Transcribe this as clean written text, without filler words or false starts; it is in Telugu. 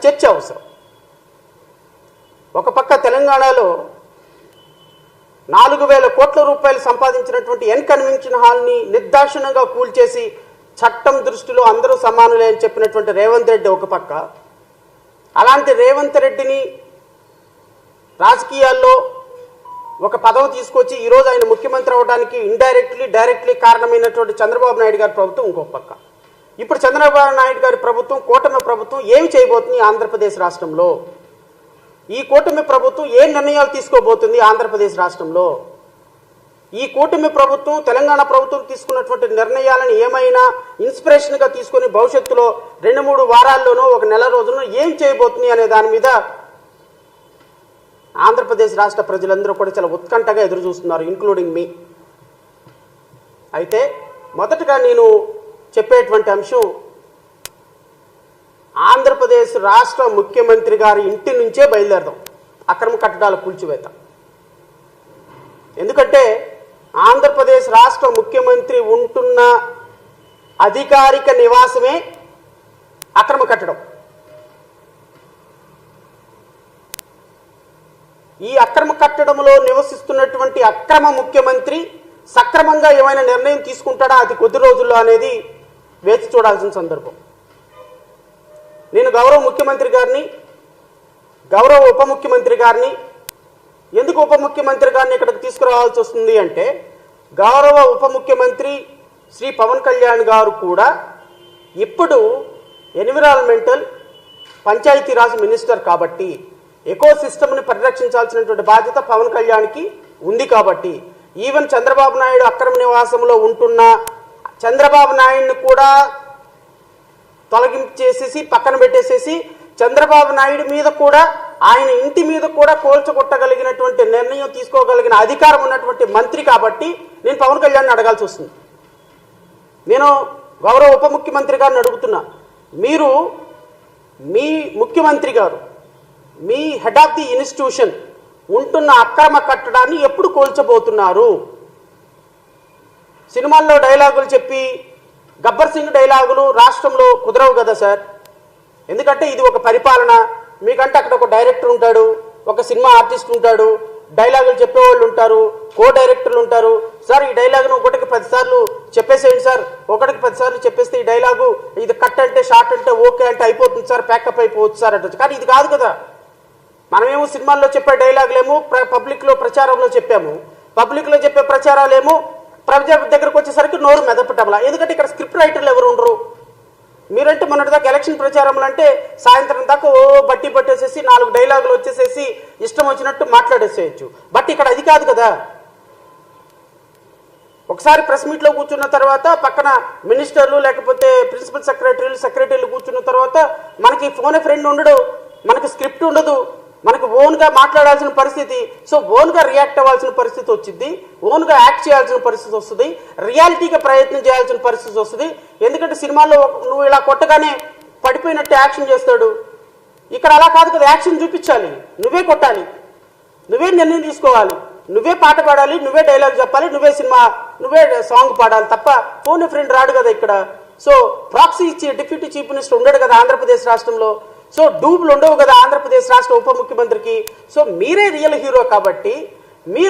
చర్చ అవసరం. ఒక పక్క తెలంగాణలో 4,000 కోట్ల రూపాయలు సంపాదించినటువంటి ఎన్ కన్వెన్షన్ హాల్ని నిర్దాక్షిణ్యంగా కూల్చేసి చట్టం దృష్టిలో అందరూ సమానులే అని చెప్పినటువంటి రేవంత్ రెడ్డి ఒక పక్క, అలాంటి రేవంత్ రెడ్డిని రాజకీయాల్లో ఒక పదవి తీసుకొచ్చి ఈరోజు ఆయన ముఖ్యమంత్రి అవడానికి ఇండైరెక్ట్లీ డైరెక్ట్లీ కారణమైనటువంటి చంద్రబాబు నాయుడు గారి ప్రభుత్వం ఇంకొక పక్క. ఇప్పుడు చంద్రబాబు నాయుడు గారి ప్రభుత్వం, కూటమి ప్రభుత్వం ఏమి చేయబోతుంది ఆంధ్రప్రదేశ్ రాష్ట్రంలో? ఈ కూటమి ప్రభుత్వం ఏ నిర్ణయాలు తీసుకోబోతుంది ఆంధ్రప్రదేశ్ రాష్ట్రంలో? ఈ కూటమి ప్రభుత్వం తెలంగాణ ప్రభుత్వం తీసుకున్నటువంటి నిర్ణయాలను ఏమైనా ఇన్స్పిరేషన్గా తీసుకొని భవిష్యత్తులో 2-3 వారాల్లోనో ఒక నెల రోజుల్లో ఏం చేయబోతుంది అనే దాని మీద ఆంధ్రప్రదేశ్ రాష్ట్ర ప్రజలందరూ కూడా చాలా ఉత్కంఠగా ఎదురు చూస్తున్నారు, ఇంక్లూడింగ్ మీ. అయితే మొదటగా నేను చెప్పేటువంటి అంశం, ఆంధ్రప్రదేశ్ రాష్ట్ర ముఖ్యమంత్రి గారి ఇంటి నుంచే బయలుదేరదాం అక్రమ కట్టడాల కూల్చివేత. ఎందుకంటే ఆంధ్రప్రదేశ్ రాష్ట్ర ముఖ్యమంత్రి ఉంటున్న అధికారిక నివాసమే అక్రమ కట్టడం. ఈ అక్రమ కట్టడంలో నివసిస్తున్నటువంటి అక్రమ ముఖ్యమంత్రి సక్రమంగా ఏమైనా నిర్ణయం తీసుకుంటాడా అతి కొద్ది రోజుల్లో అనేది వేచి చూడాల్సిన సందర్భం. నేను గౌరవ ముఖ్యమంత్రి గారిని, గౌరవ ఉప ముఖ్యమంత్రి గారిని, ఎందుకు ఉప ముఖ్యమంత్రి గారిని ఇక్కడికి తీసుకురావాల్సి వస్తుంది అంటే, గౌరవ ఉప ముఖ్యమంత్రి శ్రీ పవన్ కళ్యాణ్ గారు కూడా ఇప్పుడు ఎన్విరాన్మెంటల్ పంచాయతీరాజ్ మినిస్టర్ కాబట్టి ఎకో సిస్టమ్ని పరిరక్షించాల్సినటువంటి బాధ్యత పవన్ కళ్యాణ్కి ఉంది కాబట్టి, ఈవెన్ చంద్రబాబు నాయుడు అక్రమ నివాసంలో ఉంటున్న చంద్రబాబు నాయుడిని కూడా తొలగించేసేసి పక్కన పెట్టేసేసి చంద్రబాబు నాయుడు మీద కూడా, ఆయన ఇంటి మీద కూడా కోల్చగొట్టగలిగినటువంటి నిర్ణయం తీసుకోగలిగిన అధికారం ఉన్నటువంటి మంత్రి కాబట్టి నేను పవన్ కళ్యాణ్ని అడగాల్సి వస్తుంది. నేను గౌరవ ఉప ముఖ్యమంత్రి గారిని అడుగుతున్నా, మీరు మీ ముఖ్యమంత్రి గారు, మీ హెడ్ ఆఫ్ ది ఇన్స్టిట్యూషన్ ఉంటున్న అక్రమ కట్టడాన్ని ఎప్పుడు కోల్చబోతున్నారు? సినిమాల్లో డైలాగులు చెప్పి గబ్బర్ సింగ్ డైలాగులు రాష్ట్రంలో కుదరవు కదా సార్. ఎందుకంటే ఇది ఒక పరిపాలన. మీకంటే అక్కడ ఒక డైరెక్టర్ ఉంటాడు, ఒక సినిమా ఆర్టిస్ట్ ఉంటాడు, డైలాగులు చెప్పేవాళ్ళు ఉంటారు, కో డైరెక్టర్లు ఉంటారు. సార్ ఈ డైలాగును 1కి 10 సార్లు చెప్పేసేయండి సార్, 1కి 10 సార్లు చెప్పేస్తే ఈ డైలాగు ఇది కట్ అంటే షార్ట్ అంటే ఓకే అంటే అయిపోతుంది సార్, ప్యాకప్ అయిపోవచ్చు సార్ అంటే. కానీ ఇది కాదు కదా. మనమేమో సినిమాల్లో చెప్పే డైలాగులేమో పబ్లిక్లో ప్రచారంలో చెప్పాము, పబ్లిక్లో చెప్పే ప్రచారాలేమో ప్రజల దగ్గరకు వచ్చేసరికి నోరు మెదపటంలా. ఎందుకంటే ఇక్కడ స్క్రిప్ట్ రైటర్లు ఎవరు ఉండరు. మీరంటే మొన్నటిదాకా ఎలక్షన్ ప్రచారంలో అంటే సాయంత్రం దాకా బట్టి పట్టేసేసి 4 డైలాగులు వచ్చేసేసి ఇష్టం వచ్చినట్టు మాట్లాడేసేయచ్చు. బట్ ఇక్కడ అది కాదు కదా. ఒకసారి ప్రెస్ మీట్లో కూర్చున్న తర్వాత పక్కన మినిస్టర్లు లేకపోతే ప్రిన్సిపల్ సెక్రటరీలు కూర్చున్న తర్వాత మనకి ఫోన్ ఫ్రెండ్ ఉండడు, మనకి స్క్రిప్ట్ ఉండదు, మనకు ఓన్గా మాట్లాడాల్సిన పరిస్థితి. సో ఓన్గా రియాక్ట్ అవ్వాల్సిన పరిస్థితి వచ్చింది, ఓన్గా యాక్ట్ చేయాల్సిన పరిస్థితి వస్తుంది, రియాలిటీగా ప్రయత్నం చేయాల్సిన పరిస్థితి వస్తుంది. ఎందుకంటే సినిమాల్లో నువ్వు ఇలా కొట్టగానే పడిపోయినట్టు యాక్షన్ చేస్తాడు. ఇక్కడ అలా కాదు కదా, యాక్షన్ చూపించాలి, నువ్వే కొట్టాలి, నువ్వే నిర్ణయం తీసుకోవాలి, నువ్వే పాట పాడాలి, నువ్వే డైలాగ్ చెప్పాలి, నువ్వే సాంగ్ పాడాలి తప్ప ఫోన్ ఫ్రెండ్ రాడు కదా ఇక్కడ. సో ప్రాక్సీ ఇచ్చి డిప్యూటీ చీఫ్ మినిస్టర్ ఉండడు కదా ఆంధ్రప్రదేశ్ రాష్ట్రంలో. సో డూబులు ఉండవు కదా ఆంధ్రప్రదేశ్ రాష్ట్ర ఉప ముఖ్యమంత్రికి. సో మీరే రియల్ హీరో కాబట్టి మీరు